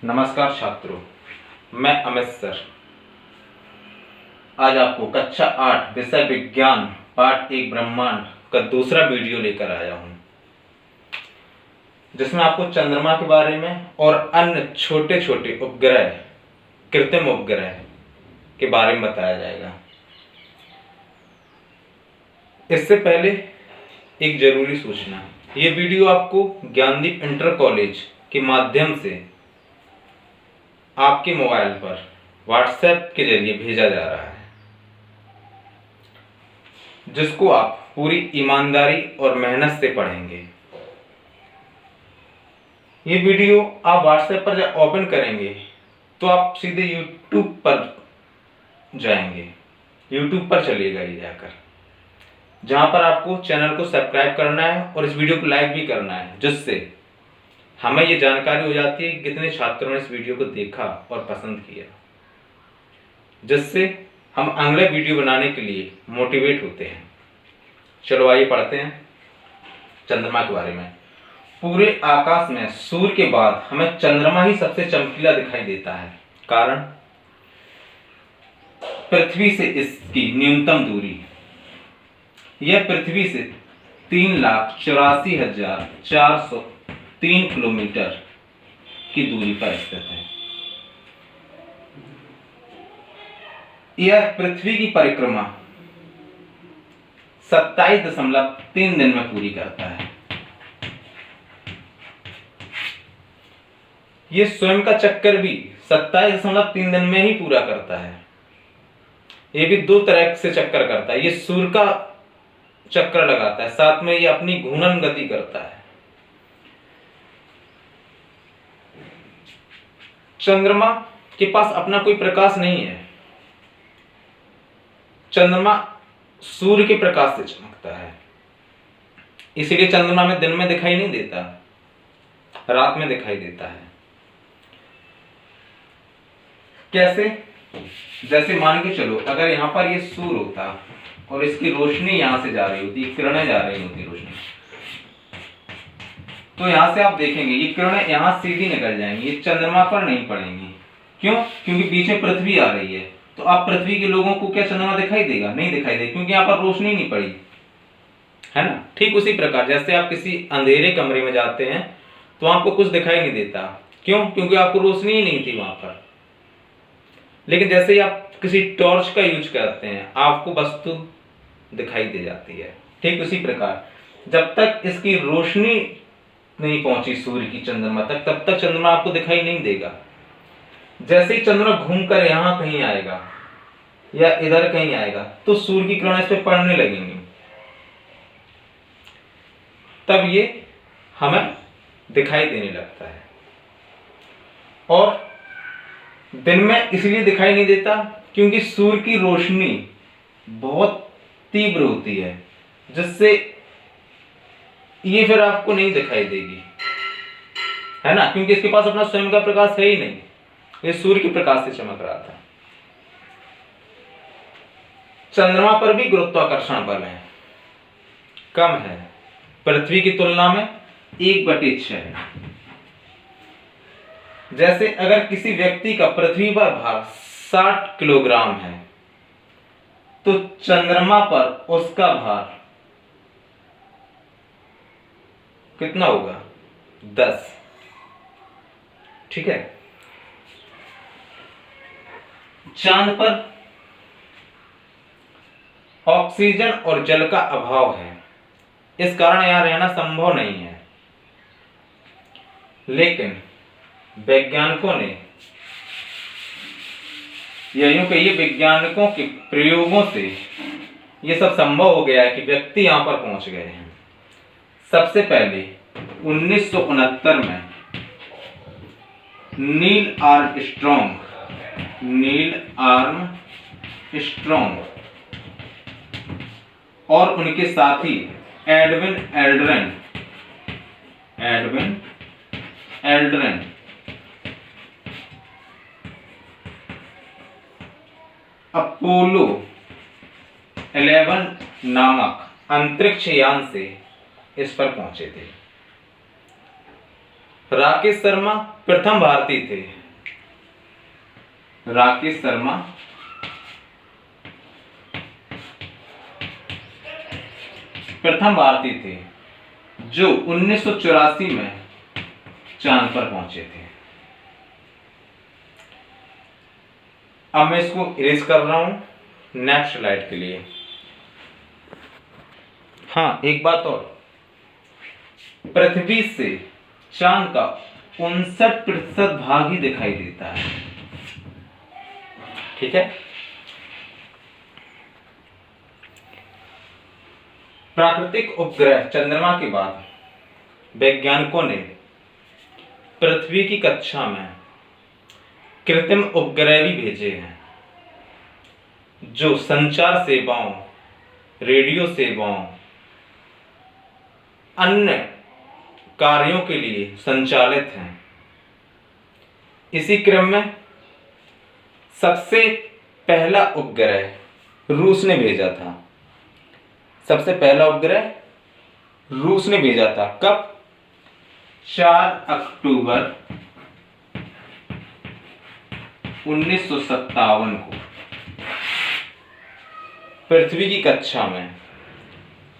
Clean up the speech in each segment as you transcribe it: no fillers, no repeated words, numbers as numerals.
नमस्कार छात्रों, मैं अमित सर आज आपको कक्षा 8 विषय विज्ञान पाठ 1 ब्रह्मांड का दूसरा वीडियो लेकर आया हूं, जिसमें आपको चंद्रमा के बारे में और अन्य छोटे छोटे उपग्रह, कृत्रिम उपग्रह के बारे में बताया जाएगा। इससे पहले एक जरूरी सूचना, ये वीडियो आपको ज्ञानदीप इंटर कॉलेज के माध्यम से आपके मोबाइल पर व्हाट्सएप के जरिए भेजा जा रहा है, जिसको आप पूरी ईमानदारी और मेहनत से पढ़ेंगे। ये वीडियो आप व्हाट्सएप पर जब ओपन करेंगे तो आप सीधे यूट्यूब पर जाएंगे, यूट्यूब पर चलिएगा ये जाकर, जहां पर आपको चैनल को सब्सक्राइब करना है और इस वीडियो को लाइक भी करना है, जिससे हमें ये जानकारी हो जाती है कि कितने छात्रों ने इस वीडियो को देखा और पसंद किया, जिससे हम अगले वीडियो बनाने के लिए मोटिवेट होते हैं। चलो आइए पढ़ते हैं चंद्रमा के बारे में। पूरे आकाश में सूर्य के बाद हमें चंद्रमा ही सबसे चमकीला दिखाई देता है। कारण पृथ्वी से इसकी न्यूनतम दूरी, यह पृथ्वी से 3,84,403 किलोमीटर की दूरी पर स्थित है। यह पृथ्वी की परिक्रमा 27.3 दिन में पूरी करता है। यह स्वयं का चक्कर भी 27.3 दिन में ही पूरा करता है। यह भी दो तरह से चक्कर करता है, यह सूर्य का चक्कर लगाता है, साथ में ये अपनी घूर्णन गति करता है। चंद्रमा के पास अपना कोई प्रकाश नहीं है। चंद्रमा सूर्य के प्रकाश से चमकता है, इसीलिए चंद्रमा में दिन में दिखाई नहीं देता, रात में दिखाई देता है। कैसे? जैसे मान के चलो, अगर यहां पर ये सूर्य होता और इसकी रोशनी यहां से जा रही होती, किरणें जा रही होती रोशनी, तो यहां से आप देखेंगे ये किरणें यहां सीधी निकल जाएंगी, ये चंद्रमा पर नहीं पड़ेंगी। क्यों? क्योंकि पीछे पृथ्वी आ रही है, तो आप पृथ्वी के लोगों को क्या चंद्रमा दिखाई देगा? नहीं दिखाई देगा, क्योंकि यहां पर रोशनी नहीं पड़ी है ना। ठीक उसी प्रकार जैसे आप किसी अंधेरे कमरे में जाते हैं तो आपको कुछ दिखाई नहीं देता। क्यों? क्योंकि आपको रोशनी ही नहीं थी वहां पर। लेकिन जैसे ही आप किसी टॉर्च का यूज करते हैं, आपको वस्तु दिखाई दे जाती है। ठीक उसी प्रकार जब तक इसकी रोशनी नहीं पहुंची सूर्य की चंद्रमा तक, तब तक चंद्रमा आपको दिखाई नहीं देगा। जैसे ही चंद्रमा घूमकर यहां कहीं आएगा या इधर कहीं आएगा, तो सूर्य की किरणें इस पे पड़ने लगेंगी, तब ये हमें दिखाई देने लगता है। और दिन में इसलिए दिखाई नहीं देता क्योंकि सूर्य की रोशनी बहुत तीव्र होती है, जिससे ये फिर आपको नहीं दिखाई देगी, है ना, क्योंकि इसके पास अपना स्वयं का प्रकाश है ही नहीं, ये सूर्य के प्रकाश से चमक रहा था। चंद्रमा पर भी गुरुत्वाकर्षण बल है, कम है, पृथ्वी की तुलना में 1/6। जैसे अगर किसी व्यक्ति का पृथ्वी पर भार 60 किलोग्राम है, तो चंद्रमा पर उसका भार कितना होगा? 10। ठीक है। चांद पर ऑक्सीजन और जल का अभाव है, इस कारण यहां रहना संभव नहीं है। लेकिन वैज्ञानिकों ने, यूं कहिए वैज्ञानिकों के प्रयोगों से यह सब संभव हो गया है कि व्यक्ति यहां पर पहुंच गए हैं। सबसे पहले 1969 में नील आर्मस्ट्रॉन्ग और उनके साथी एडविन एल्ड्रिन अपोलो 11 नामक अंतरिक्ष यान से इस पर पहुंचे थे। राकेश शर्मा प्रथम भारतीय थे। राकेश शर्मा प्रथम भारतीय थे जो 1984 में चांद पर पहुंचे थे। अब मैं इसको इरेज कर रहा हूं नेक्स्ट स्लाइड के लिए। हाँ, एक बात और, पृथ्वी से चांद का 59% भाग ही दिखाई देता है। ठीक है। प्राकृतिक उपग्रह चंद्रमा के बाद वैज्ञानिकों ने पृथ्वी की कक्षा में कृत्रिम उपग्रह भी भेजे हैं जो संचार सेवाओं, रेडियो सेवाओं, अन्य कार्यों के लिए संचालित हैं। इसी क्रम में सबसे पहला उपग्रह रूस ने भेजा था। सबसे पहला उपग्रह रूस ने भेजा था। कब? 4 अक्टूबर 1957 को पृथ्वी की कक्षा में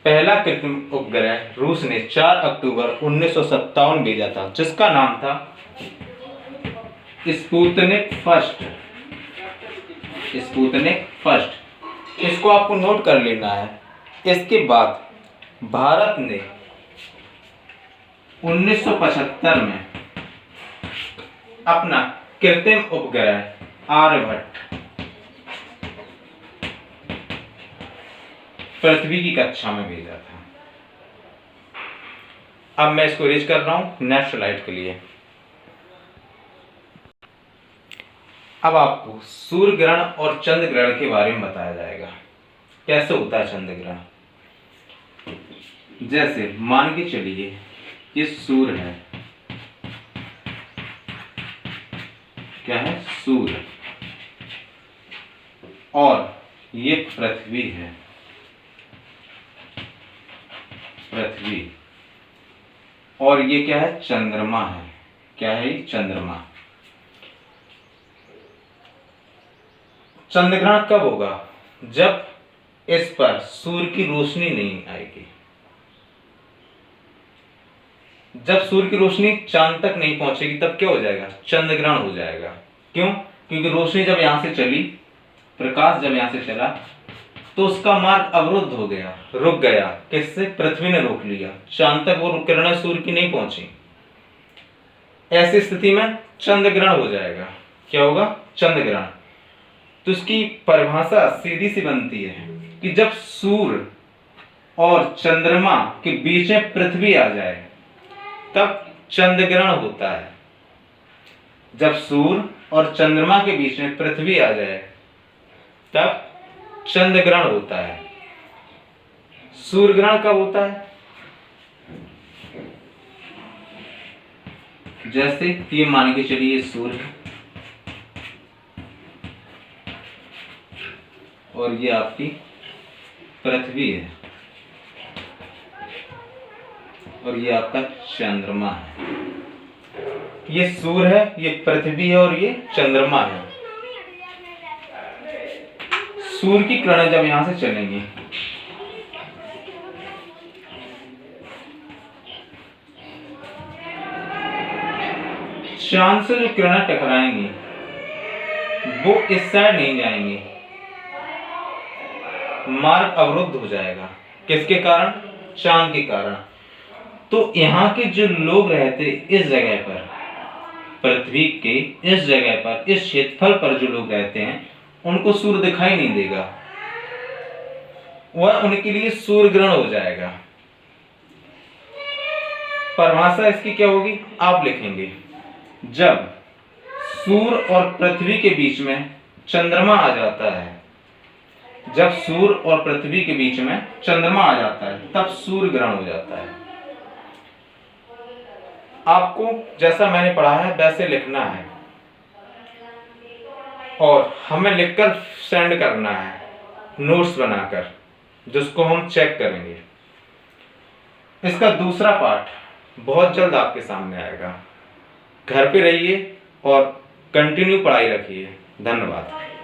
पहला कृत्रिम उपग्रह रूस ने 4 अक्टूबर 1957 भेजा था, जिसका नाम था स्पुतनिक फर्स्ट। स्पुतनिक फर्स्ट, इसको आपको नोट कर लेना है। इसके बाद भारत ने 1975 में अपना कृत्रिम उपग्रह आर्यभट्ट पृथ्वी की कक्षा में भेजा था। अब मैं इसको इरेज कर रहा हूं नेक्स्ट स्लाइड के लिए। अब आपको सूर्य ग्रहण और चंद्र ग्रहण के बारे में बताया जाएगा, कैसे होता है चंद्र ग्रहण। जैसे मान के चलिए ये सूर्य है, क्या है? सूर्य, और ये पृथ्वी है, पृथ्वी, और ये क्या है? चंद्रमा है। क्या है ये? चंद्रमा। चंद्र ग्रहण कब होगा? जब इस पर सूर्य की रोशनी नहीं आएगी। जब सूर्य की रोशनी चांद तक नहीं पहुंचेगी तब क्या हो जाएगा? चंद्र ग्रहण हो जाएगा। क्यों? क्योंकि रोशनी जब यहां से चली, प्रकाश जब यहां से चला, तो उसका मार्ग अवरुद्ध हो गया, रुक गया। किससे? पृथ्वी ने रोक लिया। चांद तक वो किरणें सूर्य की नहीं पहुंची। ऐसी स्थिति में चंद्र ग्रहण हो जाएगा। क्या होगा? चंद्र ग्रहण। तो इसकी परिभाषा सीधी सी बनती है कि जब सूर्य और चंद्रमा के बीच में पृथ्वी आ जाए तब चंद्र ग्रहण होता है। जब सूर्य और चंद्रमा के बीच में पृथ्वी आ जाए तब चंद्र ग्रहण होता है। सूर्य ग्रहण कब होता है? जैसे ये मान के चलिए सूर्य और ये आपकी पृथ्वी है और ये आपका चंद्रमा है। ये सूर्य है, ये पृथ्वी है और ये चंद्रमा है। सूर्य की किरणें जब यहां से चलेंगी चांद से जो किरणें टकराएंगी वो इस साइड नहीं जाएंगी, मार्ग अवरुद्ध हो जाएगा। किसके कारण? चांद के कारण। तो यहाँ के जो लोग रहते इस जगह पर, पृथ्वी के इस जगह पर, इस क्षेत्रफल पर जो लोग रहते हैं उनको सूर्य दिखाई नहीं देगा, वह उनके लिए सूर्य ग्रहण हो जाएगा। परिभाषा इसकी क्या होगी? आप लिखेंगे जब सूर्य और पृथ्वी के बीच में चंद्रमा आ जाता है, जब सूर्य और पृथ्वी के बीच में चंद्रमा आ जाता है तब सूर्य ग्रहण हो जाता है। आपको जैसा मैंने पढ़ा है वैसे लिखना है और हमें लिखकर सेंड करना है नोट्स बनाकर, जिसको हम चेक करेंगे। इसका दूसरा पार्ट बहुत जल्द आपके सामने आएगा। घर पे रहिए और कंटिन्यू पढ़ाई रखिए। धन्यवाद।